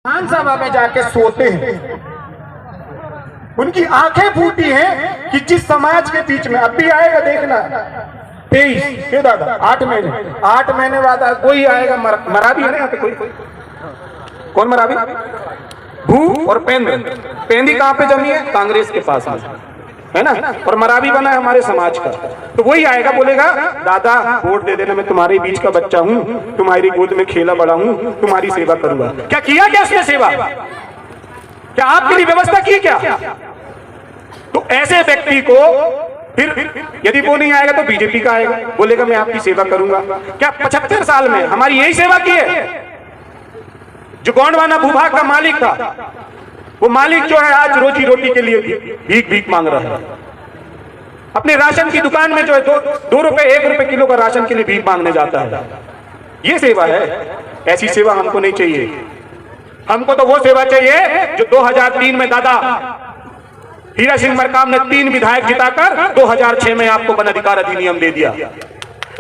विधानसभा में जाके सोते हैं, उनकी आंखें फूटी हैं कि जिस समाज के बीच में अब भी आएगा देखना 23 के दादा 8 महीने बाद कोई आएगा मरा भी है ना यहाँ पे कोई कौन मरा भी भू और पेंदी कहाँ पे जमी है? कांग्रेस के पास है ना, और मराबी बना है हमारे समाज का। तो वही आएगा बोलेगा दादा वोट दे देना, मैं तुम्हारे बीच का बच्चा हूँ, तुम्हारी गोद में खेला बड़ा हूँ, तुम्हारी सेवा करूंगा। क्या किया क्या उसने सेवा? क्या आपके लिए व्यवस्था की क्या? तो ऐसे व्यक्ति को फिर यदि वो नहीं आएगा तो बीजेपी का आएगा, बोलेगा मैं आपकी सेवा करूंगा। क्या 75 साल में हमारी यही सेवा की है? जो गोंडवाना भूभाग का मालिक था, वो मालिक जो है आज रोजी रोटी के लिए भीख मांग रहा है। अपने राशन की दुकान में जो है 2 रुपए 1 रुपए किलो का राशन के लिए भीख मांगने जाता है। ये सेवा है? ऐसी सेवा हमको नहीं चाहिए। हमको तो वो सेवा चाहिए जो 2003 में दादा हीरा सिंह मरकाम ने 3 विधायक जिताकर 2006 में आपको वन अधिकार अधिनियम दे दिया।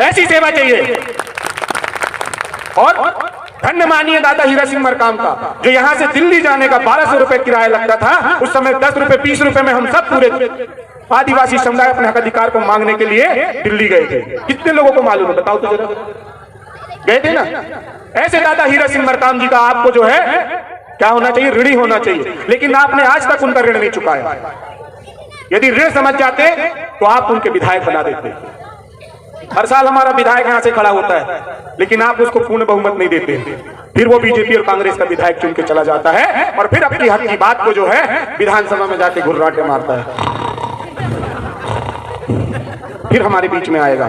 ऐसी सेवा चाहिए। और धन्य मानिए दादा हीरा सिंह मरकाम का, जो यहां से दिल्ली जाने का 1200 रुपए किराया लगता था, उस समय 10 रुपए 20 रुपए में हम सब पूरे आदिवासी समुदाय अपने हक अधिकार को मांगने के लिए दिल्ली गए थे। कितने लोगों को मालूम है? बताओ तो जरा। गए थे ना? ऐसे दादा हीरा सिंह मरकाम जी का आपको जो है क्या होना चाहिए? ऋणी होना चाहिए। लेकिन आपने आज तक उनका ऋण नहीं चुकाया। यदि ऋण समझ जाते तो आप उनके विधायक बना देते। हर साल हमारा विधायक यहां से खड़ा होता है, लेकिन आप उसको पूर्ण बहुमत नहीं देते। फिर वो बीजेपी और कांग्रेस का विधायक चुन के चला जाता है और फिर अपनी हक की बात को जो है विधानसभा में जाके घुर्राटे मारता है। फिर हमारे बीच में आएगा,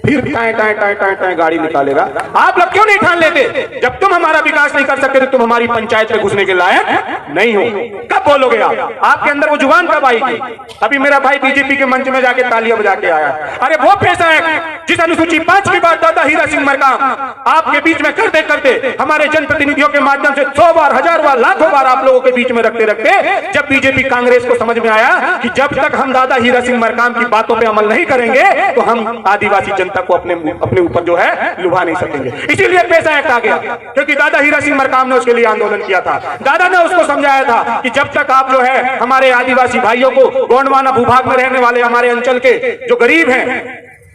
फिर tie tie tie tie tie गाड़ी निकालेगा। आप लोग क्यों नहीं ठान लेते? जब तुम हमारा विकास नहीं कर सकते तो तुम हमारी पंचायत में घुसने के लायक नहीं हो। कब बोलोगे आप? आपके अंदर वो जुबान कब आएगी? अभी मेरा भाई बीजेपी के मंच में जाके तालियां बजा के आया। अरे वो पैसा है जिस अनुसूची 5 की बात दादा हीरा सिंह मरकाम आपके बीच में करते करते हमारे जनप्रतिनिधियों के माध्यम से 100 बार 1000 बार लाखों बार आप लोगों के बीच में रखते रखते जब बीजेपी कांग्रेस को समझ में आया कि जब तक हम दादा हीरा सिंह मरकाम की बातों पर अमल नहीं करेंगे तो हम आदिवासी जनता को अपने ऊपर जो है लुभा नहीं सकेंगे। इसीलिए पैसा एक्ट आ गया, क्योंकि दादा हीरा सिंह मरकाम ने उसके लिए आंदोलन किया था। दादा ने उसको समझाया था कि जब तक आप जो है हमारे आदिवासी भाइयों को, गोंडवाना भूभाग में रहने वाले हमारे अंचल के जो गरीब हैं,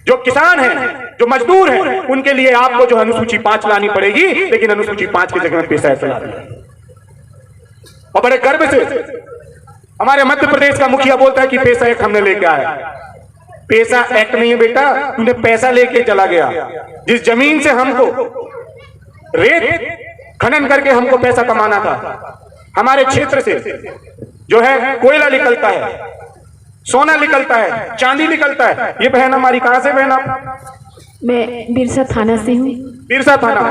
जो किसान हैं, जो मजदूर हैं, उनके लिए आपको जो अनुसूची 5 लानी पड़ेगी। लेकिन अनुसूची 5 की जगह में पैसा एक्ट ला दिया। और बड़े गर्व से हमारे मध्य प्रदेश का मुखिया बोलता है कि पैसा एक्ट हमने लेके आया। पैसा एक्ट नहीं है बेटा, तूने पैसा लेके चला गया। जिस जमीन से हमको रेत खनन करके हमको पैसा कमाना था, हमारे क्षेत्र से जो है कोयला निकलता है, सोना निकलता है, चांदी निकलता है। ये बहन हमारी कहां से? बहन आप? मैं बिरसा थाना से हूँ। बिरसा थाना,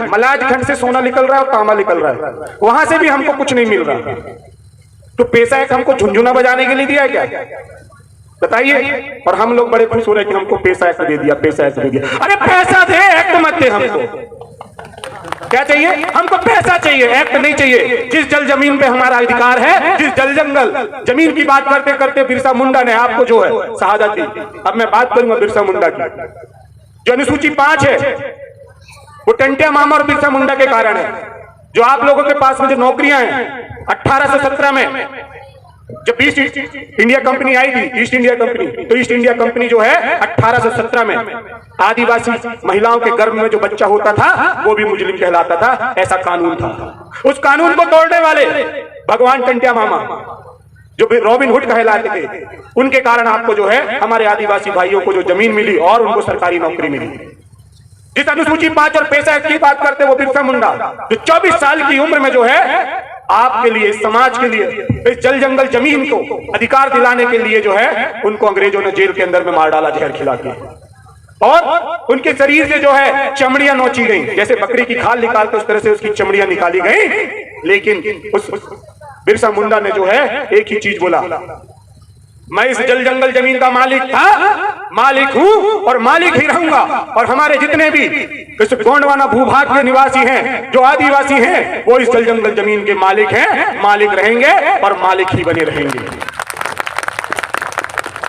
मलाजखंड से सोना निकल रहा है और तांबा निकल रहा है। वहां से भी हमको कुछ नहीं मिल रहा। तो पैसा एक हमको झुनझुना बजाने के लिए दिया है क्या? बताइए। और हम लोग बड़े खुश हो रहे हैं कि हमको पैसा एक्ट दे दिया, पैसा एक्ट दे दिया। अरे पैसा दे, एक्ट मत दे। हमको क्या चाहिए? हमको पैसा चाहिए, एक्ट नहीं चाहिए। जिस जल जमीन पे हमारा अधिकार है, जिस जल जंगल जमीन की बात करते करते बिरसा मुंडा ने आपको जो है शहादत दी। अब मैं बात करूंगा बिरसा मुंडा की। जो अनुसूची 5 है वो टंटिया मामा और बिरसा मुंडा के कारण है। जो आप लोगों के पास में जो नौकरियां हैं 1817 में जब ईस्ट इंडिया कंपनी आई थी, ईस्ट इंडिया कंपनी, तो ईस्ट इंडिया कंपनी जो है 1817 में आदिवासी महिलाओं के गर्भ में जो बच्चा होता था वो भी मुजरिम कहलाता था। ऐसा कानून था। उस कानून को तोड़ने वाले भगवान टंटिया मामा जो भी रॉबिन हुड कहलाते थे, उनके कारण आपको जो है हमारे आदिवासी भाइयों को जो जमीन मिली और उनको सरकारी नौकरी मिली। जिस अनुसूची 5 और पैसा की बात करते वो बिरसा मुंडा जो 24 साल की उम्र में जो है आपके लिए, समाज के लिए, इस जल जंगल जमीन को अधिकार दिलाने के लिए जो है उनको अंग्रेजों ने जेल के अंदर में मार डाला जहर खिला के। और उनके शरीर से जो है चमड़ियां नोची गई, जैसे बकरी की खाल निकालते उस तरह से उसकी चमड़ियां निकाली गई। लेकिन उस बिरसा मुंडा ने जो है एक ही चीज बोला, मैं इस जल जंगल जमीन का मालिक था, मालिक हूं और मालिक ही रहूंगा। और हमारे जितने भी इस गोंडवाना भूभाग के निवासी हैं, जो आदिवासी हैं, वो इस जल जंगल जमीन के मालिक हैं, मालिक रहेंगे और मालिक ही बने रहेंगे।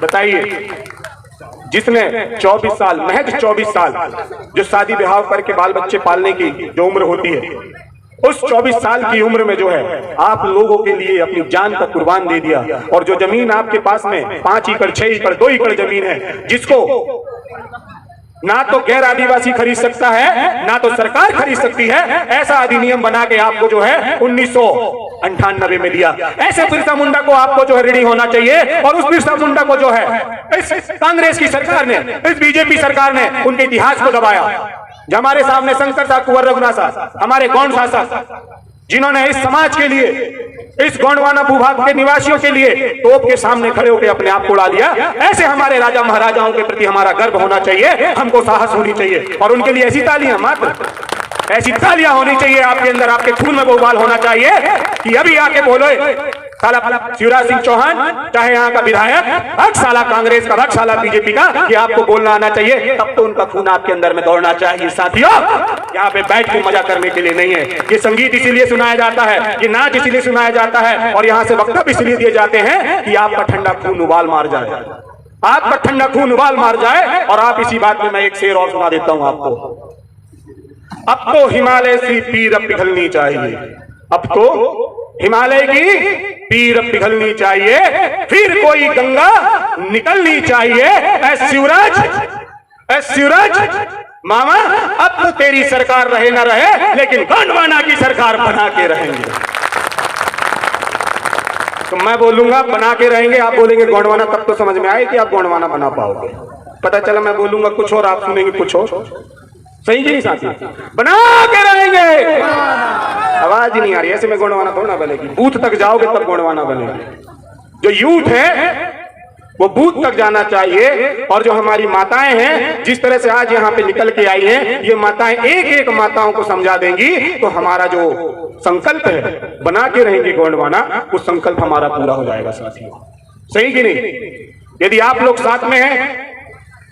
बताइए, जिसने 24 साल, महज 24 साल जो शादी ब्याह करके बाल बच्चे पालने की जो उम्र होती है, उस 24 साल की उम्र में जो है आप लोगों के लिए अपनी जान का कुर्बान दे दिया। और जो जमीन आपके पास में 5 एकड़ 6 एकड़ 2 एकड़ जमीन है, जिसको ना तो गैर आदिवासी खरीद सकता है ना तो सरकार खरीद सकती है, ऐसा अधिनियम बना के आपको जो है 1998 में दिया। ऐसे बिरसा मुंडा को आपको जो है रेडी होना चाहिए। और उस बिरसा मुंडा को जो है इस कांग्रेस की सरकार ने, इस बीजेपी सरकार ने उनके इतिहास को दबाया। जो हमारे सामने शंकर साहब, कुंवर रघुनाथ साहब, हमारे गौंड शासक, जिन्होंने इस समाज के लिए, इस गोंडवाना भूभाग के निवासियों के लिए तोप के सामने खड़े होकर अपने आप को उड़ा लिया। ऐसे हमारे राजा महाराजाओं के प्रति हमारा गर्व होना चाहिए, हमको साहस होनी चाहिए। और उनके लिए ऐसी तालियां, मात्र ऐसी तालियां होनी चाहिए आपके अंदर, आपके खून में वो उबाल होना चाहिए कि अभी आके बोलो साला शिवराज सिंह चौहान, चाहे यहाँ का विधायक, हक साला कांग्रेस का, हक साला बीजेपी का, कि आपको बोलना आना चाहिए। तब तो उनका खून आपके अंदर में दौड़ना चाहिए। साथियों, यहाँ पे बैठ के मजा करने के लिए नहीं है। ये संगीत इसीलिए सुनाया जाता है, ये नाच इसीलिए सुनाया जाता है, और यहाँ से वक्तव्य इसलिए दिए जाते हैं कि आपका ठंडा खून उबाल मार जाए, आपका ठंडा खून उबाल मार जाए। और आप इसी बात में मैं एक शेर और सुना देता हूँ आपको। अब तो हिमालय से पीर पिघलनी चाहिए, अब तो हिमालय की पीर पिघलनी चाहिए, फिर कोई गंगा निकलनी चाहिए। शिवराज मामा, अब तो तेरी सरकार रहे ना रहे, लेकिन गोंडवाना की सरकार बना के रहेंगे। तो मैं बोलूंगा बना के रहेंगे, आप बोलेंगे गोंडवाना, तब तो समझ में आए कि आप गोंडवाना बना पाओगे। पता चला मैं बोलूंगा कुछ और, आप सुनेंगे कुछ और। सही नहीं साथी? बना के रहेंगे। आवाज ही नहीं आ रही, ऐसे में गोंडवाना थोड़ा ना बनेगी। बूथ तक जाओगे तब गोंडवाना बनेगी। जो यूथ है वो बूथ तक जाना चाहिए। और जो हमारी माताएं हैं, जिस तरह से आज यहाँ पे निकल के आई हैं, ये माताएं एक एक माताओं को समझा देंगी, तो हमारा जो संकल्प है बना के रहेंगे गोंडवाना, वो संकल्प हमारा पूरा हो जाएगा साथियों। सही कि नहीं? यदि आप लोग साथ में हैं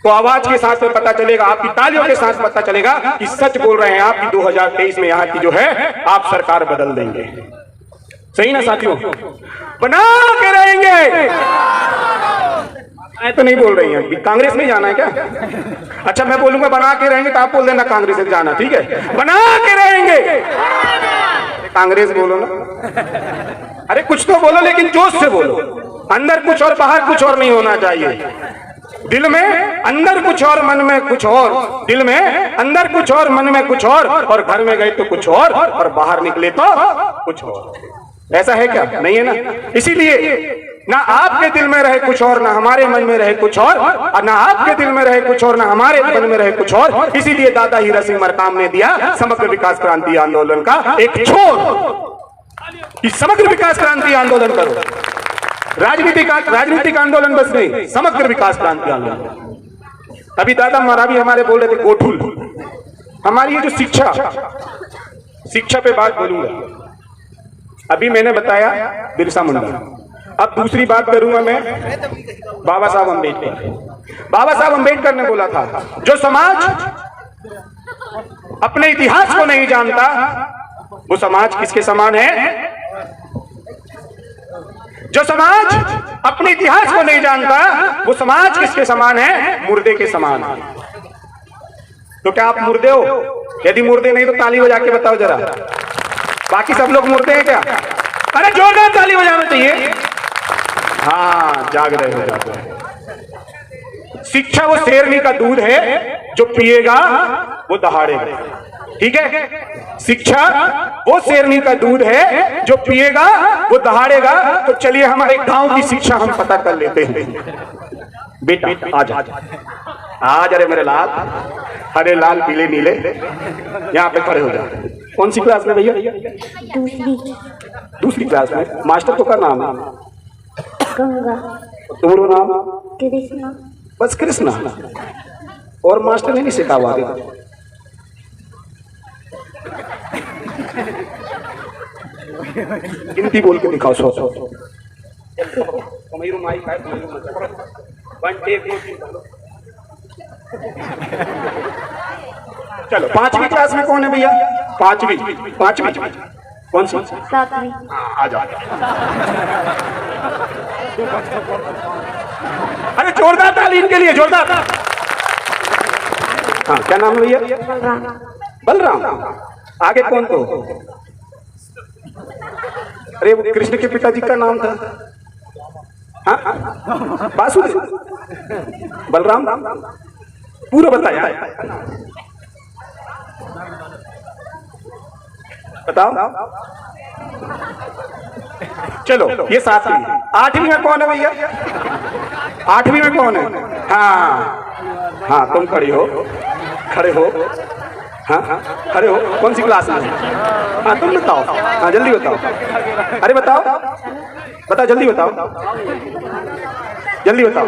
तो आवाज के साथ में पता चलेगा, आपकी तालियों के साथ पता चलेगा कि सच बोल रहे हैं आप कि 2023 में यहाँ की जो है आप सरकार बदल देंगे। सही ना साथियों? बना के रहेंगे। मैं तो नहीं बोल रही हैं, कांग्रेस में जाना है क्या? अच्छा, मैं बोलूंगा बना के रहेंगे तो आप बोल देना कांग्रेस में जाना, ठीक है? बना के रहेंगे। कांग्रेस बोलो ना, अरे कुछ तो बोलो, लेकिन जोश से बोलो। अंदर कुछ और बाहर कुछ और नहीं होना चाहिए। दिल में अंदर कुछ और, मन में कुछ और। दिल में अंदर कुछ और, मन में कुछ और घर में गए तो कुछ और बाहर निकले तो कुछ और। ऐसा है क्या? नहीं है ना। इसीलिए ना आपके दिल में रहे कुछ और, ना हमारे मन में रहे कुछ और ना आपके दिल में रहे कुछ और, ना हमारे मन में रहे कुछ और। इसीलिए दादा हीरा सिंह मरकाम ने दिया समग्र विकास क्रांति आंदोलन का एक छोर कि समग्र विकास क्रांति आंदोलन करो। राजनीतिक आंदोलन बस नहीं, समग्र विकास क्रांति आंदोलन। अभी दादा महाराज हमारे बोल रहे थे गोठुल, हमारी ये जो शिक्षा पे बात बोलूंगा। अभी मैंने बताया बिरसा मुंडा, अब दूसरी बात करूंगा मैं बाबा साहब अम्बेडकर। बाबा साहब अम्बेडकर ने बोला था, जो समाज अपने इतिहास को नहीं जानता वो समाज किसके समान है? जो समाज अपने इतिहास को नहीं जानता वो समाज किसके समान है? मुर्दे के समान है। तो क्या आप मुर्दे हो? यदि मुर्दे नहीं तो ताली बजा के बताओ जरा, बाकी सब लोग मुर्दे हैं क्या? अरे जोरदार ताली बजाना चाहिए। हाँ, जाग रहे हो। शिक्षा वो शेरनी का दूध है, जो पिएगा वो दहाड़ेगा। ठीक है? शिक्षा वो शेरनी का दूध है, जो पिएगा वो दहाड़ेगा। तो चलिए हमारे गांव की शिक्षा हम पता कर लेते हैं। बेटा आजा आज, अरे मेरे लाल, हरे लाल पीले नीले, यहाँ पे खड़े हो जाए। कौन सी क्लास में भैया? दूसरी क्लास में। मास्टर तो का नाम है? गंगा। तुम्हारा नाम? कृष्णा। बस कृष्णा। और मास्टर ने नहीं सिखावा? गिनती बोल के दिखाओ। 100 चलो 5वीं क्लास में कौन है भैया? 5वीं कौन सी? 7वीं। आ जाओ। अरे जोरदार ताली इनके लिए, जोरदार। हाँ, क्या नाम है भैया? बलराम। बलराम। आगे कौन? तो अरे वो कृष्ण के पिताजी का नाम था, हाँ वासुदेव, बलराम, पूरा बताया। बताओ। चलो ये 7वीं, 8वीं में कौन है भैया? 8वीं में कौन है? हाँ हाँ तुम खड़े हो, खड़े हो, हाँ हाँ खड़े हो। कौन सी क्लास में? हाँ तुम बताओ, हाँ जल्दी बताओ। अरे बताओ, बताओ जल्दी बताओ, जल्दी बताओ।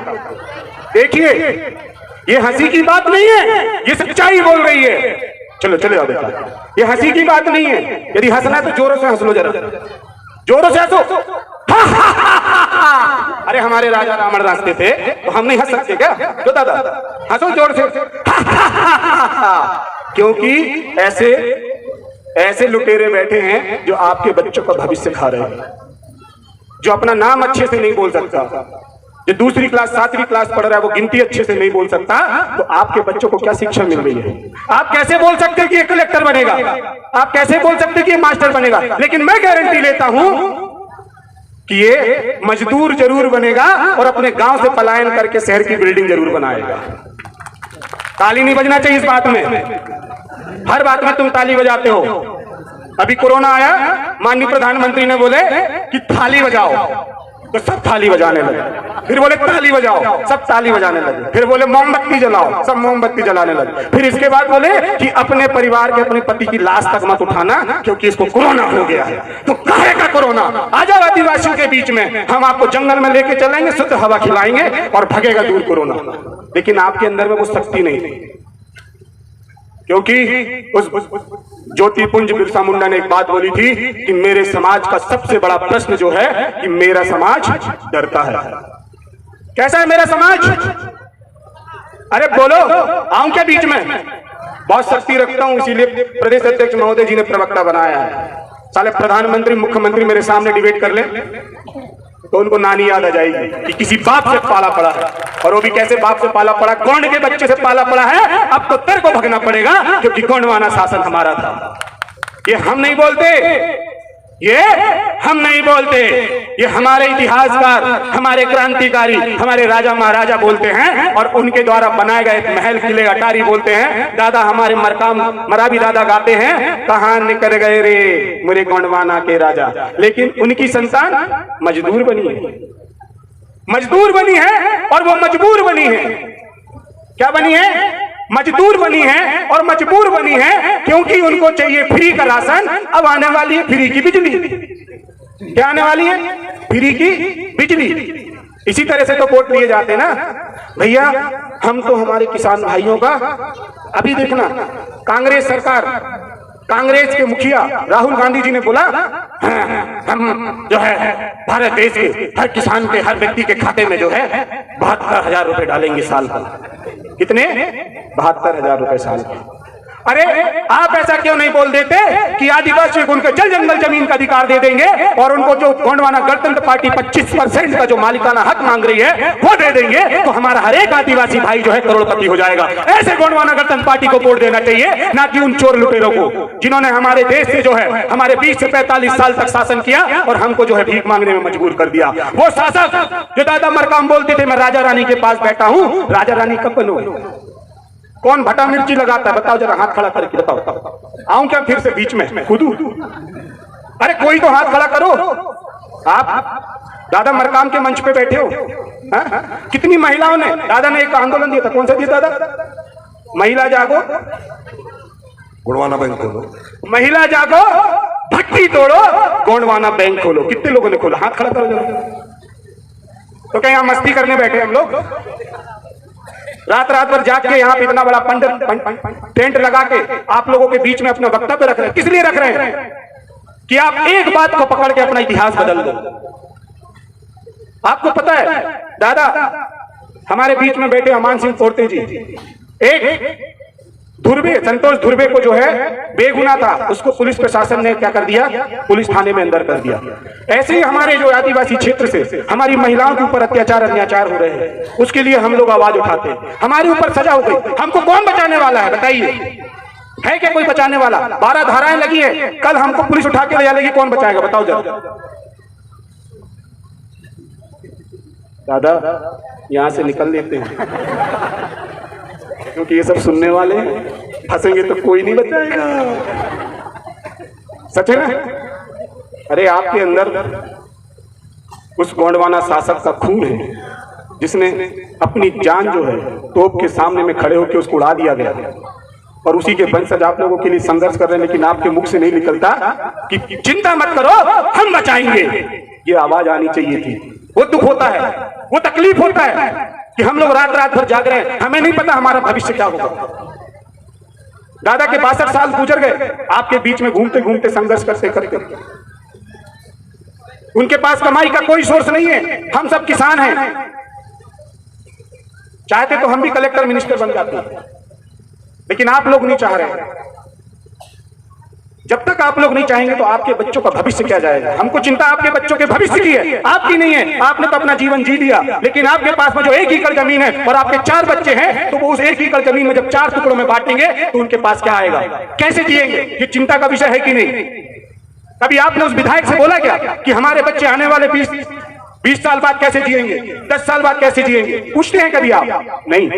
देखिए ये हंसी की बात नहीं है, ये सच्चाई बोल रही है। चलो चले जाओ बेटा, ये हंसी की बात नहीं है। यदि हंसना है तो जोरों से हंस लो, जरा जोरों से हंसो। अरे हमारे राजा रावण रास्ते थे तो हम नहीं हंस सकते क्या? जो दादा हंसो जोर से। क्योंकि ऐसे लुटेरे बैठे हैं जो आपके बच्चों का भविष्य खा रहे हैं, जो अपना नाम अच्छे से नहीं बोल सकता, जो दूसरी क्लास 7वीं क्लास पढ़ रहा है वो गिनती अच्छे से नहीं बोल सकता, तो आपके बच्चों को क्या शिक्षा मिल रही है? आप कैसे बोल सकते हैं कि ये कलेक्टर बनेगा? आप कैसे बोल सकते हैं कि ये मास्टर बनेगा? लेकिन मैं गारंटी लेता हूं कि ये मजदूर जरूर बनेगा और अपने गांव से पलायन करके शहर की बिल्डिंग जरूर बनाएगा। ताली नहीं बजना चाहिए इस बात में, हर बात में तुम ताली बजाते हो। अभी कोरोना आया, माननीय प्रधानमंत्री ने बोले कि थाली बजाओ, तो सब थाली बजाने लगे। फिर बोले ताली बजाओ, सब ताली बजाने लगे। फिर बोले मोमबत्ती जलाओ, सब मोमबत्ती जलाने लगे। फिर इसके बाद बोले कि अपने परिवार के, अपने पति की लाश तक मत उठाना क्योंकि इसको कोरोना हो गया है। तो काहे का कोरोना? आ जाओ आदिवासियों के बीच में, हम आपको जंगल में लेके चलेंगे, शुद्ध हवा खिलाएंगे और भगेगा दूर कोरोना। लेकिन आपके अंदर में वो शक्ति नहीं थी, क्योंकि उस ज्योतिपुंज बिरसा मुंडा ने एक बात बोली थी कि मेरे समाज का सबसे बड़ा प्रश्न जो है कि मेरा समाज डरता है। कैसा है मेरा समाज? अरे बोलो, आऊं क्या बीच में? बहुत शक्ति रखता हूं, इसीलिए प्रदेश अध्यक्ष महोदय जी ने प्रवक्ता बनाया है। साले प्रधानमंत्री मुख्यमंत्री मेरे सामने डिबेट कर ले तो उनको नानी याद आ जाएगी कि किसी बाप से पाला पड़ा है, और वो भी कैसे बाप से पाला पड़ा? गोंड के बच्चे से पाला पड़ा है। अब तो तेरे को भगना पड़ेगा क्योंकि गोंडवाना शासन हमारा था। ये हम नहीं बोलते, ये हम नहीं बोलते, ये हमारे इतिहासकार, हमारे क्रांतिकारी, हमारे राजा महाराजा बोलते हैं, और उनके द्वारा बनाए गए महल किले अटारी बोलते हैं। दादा हमारे मरावी दादा गाते हैं, कहां निकल गए रे मेरे गोंडवाना के राजा। लेकिन उनकी संतान मजदूर बनी है, मजदूर बनी है, और वो मजबूर बनी है। क्या बनी है? मजदूर बनी है और मजबूर बनी है, क्योंकि उनको चाहिए फ्री का राशन। अब आने वाली है फ्री की बिजली। क्या आने वाली है? फ्री की बिजली। इसी तरह से तो वोट लिए जाते ना भैया। हम तो हमारे किसान भाइयों का, अभी देखना कांग्रेस सरकार, कांग्रेस के मुखिया राहुल गांधी जी ने बोला हम जो है भारत देश के हर किसान के, हर व्यक्ति के खाते में जो है 72,000 रुपए डालेंगे साल का। कितने? 72,000 रुपए साल के। अरे आप ऐसा क्यों नहीं बोल देते कि आदिवासियों को उनके जल जंगल जमीन का अधिकार दे देंगे, और उनको जो गोंडवाना गणतंत्र पार्टी 25% का जो मालिकाना हक मांग रही है वो दे देंगे, तो हमारा हर एक आदिवासी भाई जो है करोड़पति हो जाएगा। ऐसे गोंडवाना गणतंत्र पार्टी को वोट देना चाहिए, ना कि उन चोर लुटेरों को जिन्होंने हमारे देश से जो है हमारे 20 से 45 साल तक शासन किया और हमको जो है भीख मांगने में मजबूर कर दिया। वो शासक जो दादा मरकाम बोलते थे मैं राजा रानी के पास बैठा हूं, राजा रानी कब बनोगे? कौन भटा मिर्ची लगाता है? बताओ जरा, हाथ खड़ा करके बताओ। आऊं क्या फिर से बीच में खुद? अरे कोई तो हाथ खड़ा करो। आप दादा मरकाम के मंच पे बैठे हो, हा? कितनी महिलाओं ने, दादा ने एक आंदोलन दिया था, कौन सा दिया दादा? महिला जागो, गोंडवाना बैंक खोलो, महिला जागो, भट्टी तोड़ो, गोंडवाना बैंक खोलो। कितने लोगों ने खोला? हाथ खड़ा करो जरा। तो क्या यहाँ मस्ती करने बैठे हम लोग? रात रात भर जाग के यहाँ पे इतना बड़ा टेंट लगा के आप लोगों के बीच में अपना वक्तव्य रख रहे हैं। किस लिए रख रहे हैं? कि आप एक बात को पकड़ के अपना इतिहास बदल दो। आपको पता है दादा, हमारे बीच में बैठे अमान सिंह पोर्ते जी, एक धुर्वे, संतोष धुर्वे को जो है बेगुनाह था, उसको पुलिस प्रशासन ने क्या कर दिया? पुलिस थाने में अंदर कर दिया। ऐसे ही हमारे जो आदिवासी क्षेत्र से हमारी महिलाओं के ऊपर अत्याचार अन्याचार हो रहे हैं, उसके लिए हम लोग आवाज उठाते हैं। हमारे ऊपर सजा हो गई, हमको कौन बचाने वाला है? बताइए, है क्या कोई बचाने वाला? 12 धाराएं लगी है, कल हमको पुलिस उठा के ले जाएगी, कौन बचाएगा? बताओ जरा। दादा यहाँ से निकल लेते हैं, क्योंकि ये सब सुनने वाले हैं, फंसेंगे तो कोई नहीं बचाएगा। सच है ना? अरे आपके अंदर उस गोंडवाना शासक का खून है जिसने अपनी जान जो है तोप के सामने में खड़े होकर उसको उड़ा दिया गया, और उसी के वंशज आप लोगों के लिए संघर्ष कर रहे हैं, लेकिन आपके मुख से नहीं निकलता कि चिंता मत करो हम बचाएंगे। ये आवाज आनी चाहिए थी। वो दुख होता है, वो तकलीफ होता है कि हम लोग रात रात भर जाग रहे हैं, हमें नहीं पता हमारा भविष्य क्या होगा। दादा के 62 साल गुजर गए आपके बीच में घूमते घूमते, संघर्ष करते करते। उनके पास कमाई का कोई सोर्स नहीं है, हम सब किसान हैं। चाहते तो हम भी कलेक्टर मिनिस्टर बन जाते हैं, लेकिन आप लोग नहीं चाह रहे। जब तक आप लोग नहीं चाहेंगे तो आपके बच्चों का भविष्य क्या जाएगा? हमको चिंता आपके बच्चों के भविष्य की है, आपकी नहीं है। आपने तो अपना जीवन जी लिया, लेकिन आपके पास में जो 1 एकड़ जमीन है और आपके 4 बच्चे हैं, तो वो उस 1 एकड़ जमीन में जब 4 टुकड़ों में बांटेंगे तो उनके पास क्या आएगा? कैसे जिएंगे? ये चिंता का विषय है कि नहीं? कभी आपने उस विधायक से बोला क्या कि हमारे बच्चे आने वाले 20 साल बाद कैसे जिएंगे, 10 साल बाद कैसे जिएंगे? पूछते हैं कभी आप? नहीं।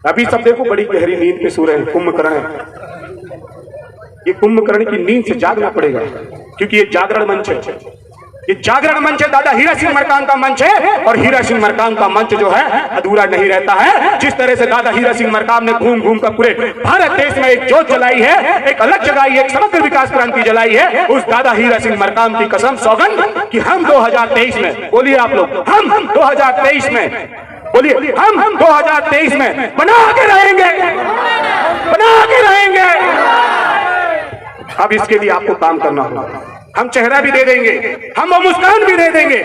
अभी सब देखो बड़ी गहरी नींद पे सो रहे हैं, कुंभकर्ण है। ये कुंभकर्ण की नींद से जागना पड़ेगा, क्योंकि ये जागरण मंच है। ये जागरण मंच है, दादा हीरा सिंह मरकाम का मंच है, और हीरा सिंह मरकाम का मंच जो है अधूरा नहीं रहता है। जिस तरह से दादा हीरा सिंह मरकाम ने घूम घूम कर पूरे भारत देश में एक जोत जलाई है, एक अलग जगाई है, एक समग्र विकास क्रांति जलाई है, उस दादा हीरा सिंह मरकाम की कसम सौगंध कि हम 2023 में, बोलिए आप लोग, हम 2023 में, बोलिए हम 2023 में बना के रहेंगे, बना के रहेंगे। अब इसके लिए आपको काम करना होगा। हम चेहरा भी दे देंगे, हम वो मुस्कान भी दे देंगे।